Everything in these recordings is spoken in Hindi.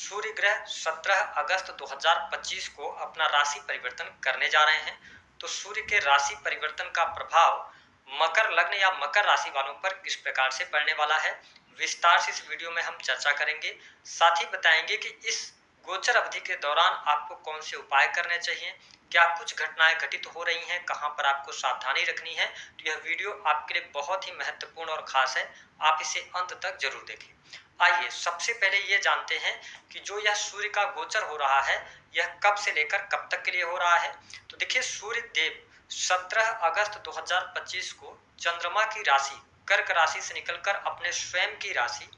सूर्य ग्रह 17 अगस्त 2025 को अपना राशि परिवर्तन करने जा रहे हैं। तो सूर्य के राशि परिवर्तन का प्रभाव मकर लग्न या मकर राशि वालों पर किस प्रकार से पड़ने वाला है, विस्तार से इस वीडियो में हम चर्चा करेंगे। साथ ही बताएंगे कि इस गोचर अवधि के दौरान आपको कौन से उपाय करने चाहिए, क्या कुछ घटनाएं घटित हो रही हैं, कहां पर आपको सावधानी रखनी है। तो यह वीडियो आपके लिए बहुत ही महत्वपूर्ण और खास है, आप इसे अंत तक जरूर देखें। आइए सबसे पहले ये जानते हैं कि जो यह सूर्य का गोचर हो रहा है यह कब से लेकर कब तक के लिए हो रहा है। तो देखिए, सूर्य देव 17 अगस्त 2025 को चंद्रमा की राशि कर्क राशि से निकलकर अपने स्वयं की राशि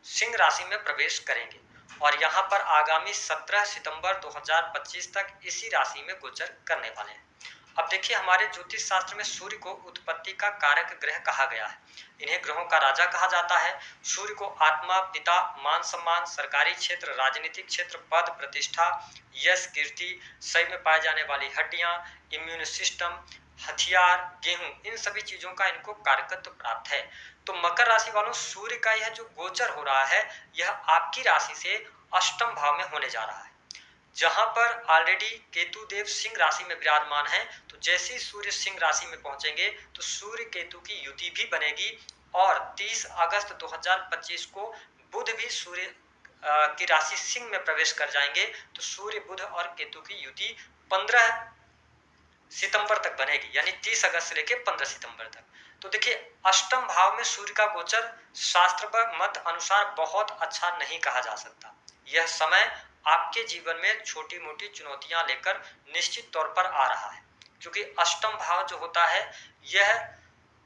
सिंह राशि में प्रवेश करेंगे और यहाँ पर आगामी 17 सितंबर 2025 तक इसी राशि में गोचर करने वाले हैं। अब देखिए, हमारे ज्योतिष शास्त्र में सूर्य को उत्पत्ति का कारक ग्रह कहा गया है। इन्हें ग्रहों का राजा कहा जाता है। सूर्य को आत्मा, पिता, मान सम्मान, सरकारी क्षेत्र, राजनीतिक क्षेत्र, पद प्रतिष्ठा, यश, कीर्ति, शरीर में पाए जाने वाली हड्डियां, इम्यून सिस्टम, हथियार, गेहूं, इन सभी चीजों का इनको कारकत्व प्राप्त है। तो मकर राशि वालों, सूर्य का यह जो गोचर हो रहा है यह आपकी राशि से अष्टम भाव में होने जा रहा है, जहां पर ऑलरेडी केतु देव सिंह राशि में विराजमान है। तो जैसे ही सूर्य सिंह राशि में पहुंचेंगे तो सूर्य केतु की युति भी बनेगी और 30 अगस्त 2025 को बुध भी सूर्य की राशि सिंह में प्रवेश कर जाएंगे। तो सूर्य, बुध और केतु की युति 15 सितंबर तक बनेगी, यानी 30 अगस्त से लेकर 15 सितंबर तक। तो देखिए, अष्टम भाव में सूर्य का गोचर शास्त्र मत अनुसार बहुत अच्छा नहीं कहा जा सकता। यह समय आपके जीवन में छोटी मोटी चुनौतियां लेकर निश्चित तौर पर आ रहा है, क्योंकि अष्टम भाव जो होता है यह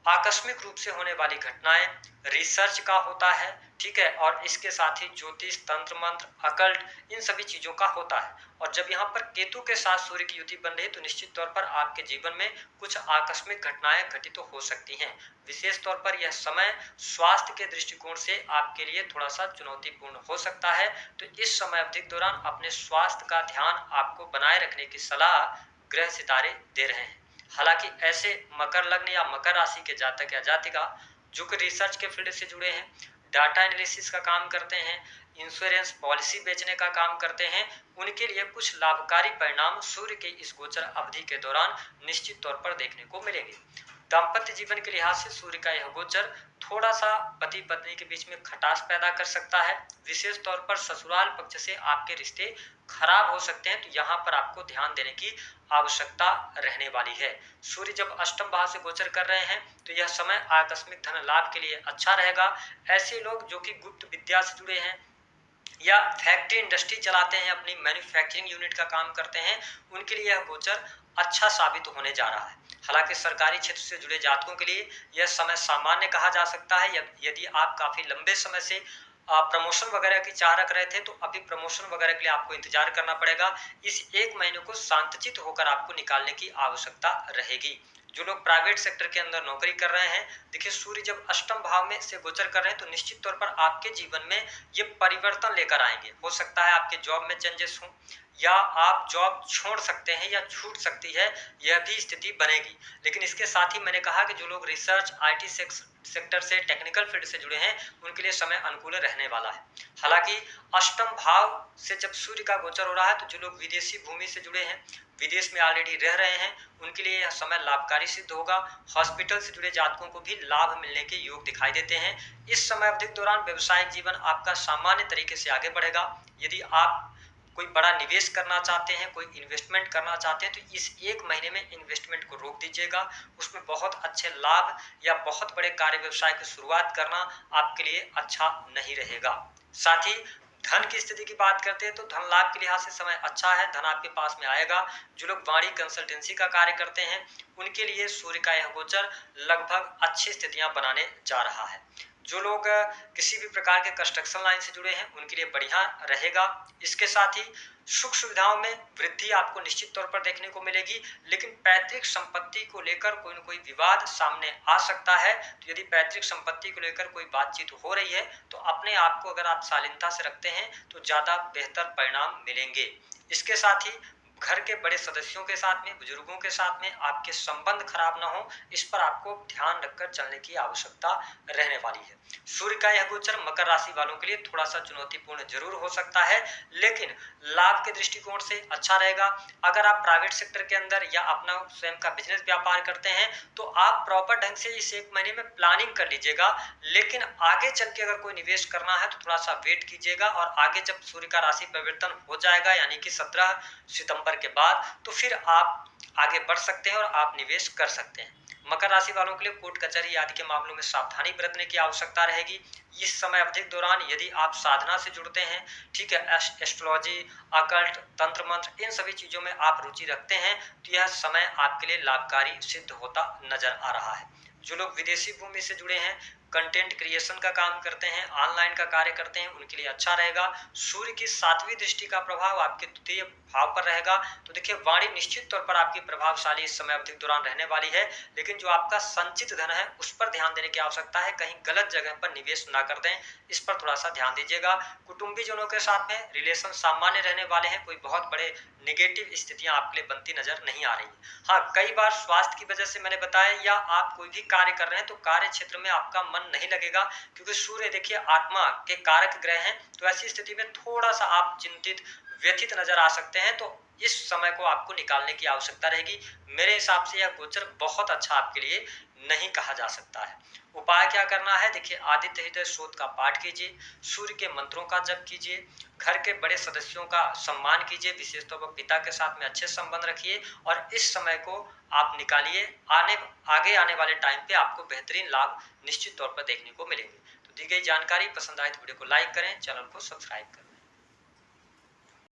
आकस्मिक रूप से होने वाली घटनाएं, रिसर्च का होता है, ठीक है, और इसके साथ ही ज्योतिष, तंत्र मंत्र, अकल्ट, इन सभी चीजों का होता है। और जब यहाँ पर केतु के साथ सूर्य की युति बन रही है तो निश्चित तौर पर आपके जीवन में कुछ आकस्मिक घटनाएं घटित तो हो सकती हैं। विशेष तौर पर यह समय स्वास्थ्य के दृष्टिकोण से आपके लिए थोड़ा सा चुनौतीपूर्ण हो सकता है। तो इस समय अवधि के दौरान अपने स्वास्थ्य का ध्यान आपको बनाए रखने की सलाह ग्रह सितारे दे रहे हैं। हालांकि ऐसे मकर लग्न या मकर राशि के जातक या जातिका जो कि रिसर्च के फील्ड से जुड़े हैं, डाटा एनालिसिस का काम करते हैं, इंश्योरेंस पॉलिसी बेचने का काम करते हैं, उनके लिए कुछ लाभकारी परिणाम सूर्य के इस गोचर अवधि के दौरान निश्चित तौर पर देखने को मिलेंगे। दाम्पत्य जीवन के लिहाज से सूर्य का यह गोचर थोड़ा सा पति पत्नी के बीच में खटास पैदा कर सकता है। विशेष तौर पर ससुराल पक्ष से आपके रिश्ते खराब हो सकते हैं, तो यहाँ पर आपको ध्यान देने की आवश्यकता रहने वाली है। सूर्य जब अष्टम भाव से गोचर कर रहे हैं तो यह समय आकस्मिक धन लाभ के लिए अच्छा रहेगा। ऐसे लोग जो कि गुप्त विद्या से जुड़े हैं या फैक्ट्री इंडस्ट्री चलाते हैं, अपनी मैन्युफैक्चरिंग यूनिट का काम करते हैं, उनके लिए यह गोचर अच्छा साबित होने जा रहा है। हालांकि सरकारी क्षेत्र से जुड़े जातकों के लिए यह समय सामान्य कहा जा सकता है। यदि आप काफी लंबे समय से प्रमोशन वगैरह की चाह रख रहे थे तो अभी प्रमोशन वगैरह के लिए आपको इंतजार करना पड़ेगा। इस एक महीने को शांतचित्त होकर आपको निकालने की आवश्यकता रहेगी। जो लोग प्राइवेट सेक्टर के अंदर नौकरी कर रहे हैं, देखिए सूर्य जब अष्टम भाव में से गोचर कर रहे हैं तो निश्चित तौर पर आपके जीवन में ये परिवर्तन लेकर आएंगे। हो सकता है आपके जॉब में चेंजेस हों या आप जॉब छोड़ सकते हैं या छूट सकती है, यह भी स्थिति बनेगी। लेकिन इसके साथ ही मैंने कहा कि जो लोग रिसर्च, आईटी सेक्टर से, टेक्निकल फील्ड से जुड़े हैं, उनके लिए समय अनुकूल रहने वाला है। हालांकि अष्टम भाव से जब सूर्य का गोचर हो रहा है तो जो लोग विदेशी भूमि से जुड़े हैं, विदेश में ऑलरेडी रह रहे हैं, उनके लिए यह समय लाभकारी सिद्ध होगा। हॉस्पिटल से जुड़े जातकों को भी लाभ मिलने के योग दिखाई देते हैं। इस समय अवधि के दौरान व्यवसायिक जीवन आपका सामान्य तरीके से आगे बढ़ेगा। यदि आप कोई बड़ा निवेश करना चाहते हैं, कोई इन्वेस्टमेंट करना चाहते हैं, तो इस एक महीने में इन्वेस्टमेंट को रोक दीजिएगा। उसमें बहुत अच्छे लाभ या बहुत बड़े कार्य व्यवसाय की शुरुआत करना आपके लिए अच्छा नहीं रहेगा। साथ ही धन की स्थिति की बात करते हैं तो धन लाभ के लिहाज से समय अच्छा है, धन आपके पास में आएगा। जो लोग वाणी कंसल्टेंसी का कार्य करते हैं उनके लिए सूर्य का यह गोचर लगभग अच्छी स्थितियां बनाने जा रहा है। जो लोग किसी भी प्रकार के कंस्ट्रक्शन लाइन से जुड़े हैं उनके लिए बढ़िया रहेगा। इसके साथ ही सुख सुविधाओं में वृद्धि आपको निश्चित तौर पर देखने को मिलेगी। लेकिन पैतृक संपत्ति को लेकर कोई न कोई विवाद सामने आ सकता है। तो यदि पैतृक संपत्ति को लेकर कोई बातचीत हो रही है तो अपने आप को अगर आप शालीनता से रखते हैं तो ज्यादा बेहतर परिणाम मिलेंगे। इसके साथ ही घर के बड़े सदस्यों के साथ में, बुजुर्गों के साथ में आपके संबंध खराब ना हो, इस पर आपको ध्यान रखकर चलने की आवश्यकता रहने वाली है। सूर्य का यह गोचर मकर राशि वालों के लिए थोड़ा सा चुनौतीपूर्ण जरूर हो सकता है, लेकिन लाभ के दृष्टिकोण से अच्छा रहेगा। अगर आप प्राइवेट सेक्टर के अंदर या अपना स्वयं का बिजनेस व्यापार करते हैं तो आप प्रॉपर ढंग से इस एक महीने में प्लानिंग कर लीजिएगा, लेकिन आगे चल के अगर कोई निवेश करना है तो थोड़ा सा वेट कीजिएगा, और आगे जब सूर्य का राशि परिवर्तन हो जाएगा यानी कि 17 सितंबर के बाद, तो फिर आप आगे बढ़ सकते हैं और आप निवेश कर सकते हैं। मकर राशि वालों के लिए कोर्ट कचहरी आदि के मामलों में सावधानी बरतने की आवश्यकता रहेगी। इस समय अवधि के दौरान यदि आप साधना से जुड़ते हैं, ठीक है, एस्ट्रोलॉजी, अकल्ट, तंत्र मंत्र, इन सभी चीजों में आप रुचि रखते हैं, तो यह समय आपके लिए लाभकारी सिद्ध होता नजर आ रहा है। जो लोग विदेशी भूमि से जुड़े हैं, कंटेंट क्रिएशन का काम करते हैं, ऑनलाइन का कार्य करते हैं, उनके लिए अच्छा रहेगा। सूर्य की 7वीं दृष्टि का प्रभाव आपके तृतीय भाव पर रहेगा, तो देखिए वाणी निश्चित तौर पर आपकी प्रभावशाली इस समय अवधि के दौरान रहने वाली है, लेकिन जो आपका संचित धन है उस पर ध्यान देने की आवश्यकता है। कहीं गलत जगह पर निवेश ना कर दें, इस पर थोड़ा सा ध्यान दीजिएगा। कुटुंबी जनों के साथ में रिलेशन सामान्य रहने वाले हैं, कोई बहुत बड़े नेगेटिव स्थितियां आपके लिए बनती नजर नहीं आ रही। हाँ, कई बार स्वास्थ्य की वजह से मैंने बताया, या आप कोई भी कार्य कर रहे हैं तो कार्य क्षेत्र में आपका मन नहीं लगेगा, क्योंकि सूर्य देखिए आत्मा के कारक ग्रह हैं, तो ऐसी स्थिति में थोड़ा सा आप चिंतित, व्यथित नजर आ सकते हैं, तो इस समय को आपको निकालने की आवश्यकता रहेगी। मेरे हिसाब से यह गोचर बहुत अच्छा आपके लिए नहीं कहा जा सकता है। उपाय क्या करना है, देखिए आदित्य हृदय स्तोत्र का पाठ कीजिए, सूर्य के मंत्रों का जप कीजिए, घर के बड़े सदस्यों का सम्मान कीजिए, विशेष तौर पर पिता के साथ में अच्छे संबंध रखिए, और इस समय को आप निकालिए। आगे आने वाले टाइम पे आपको बेहतरीन लाभ निश्चित तौर पर देखने को मिलेंगे। तो दी गई जानकारी पसंद आए तो वीडियो को लाइक करें, चैनल को सब्सक्राइब करें।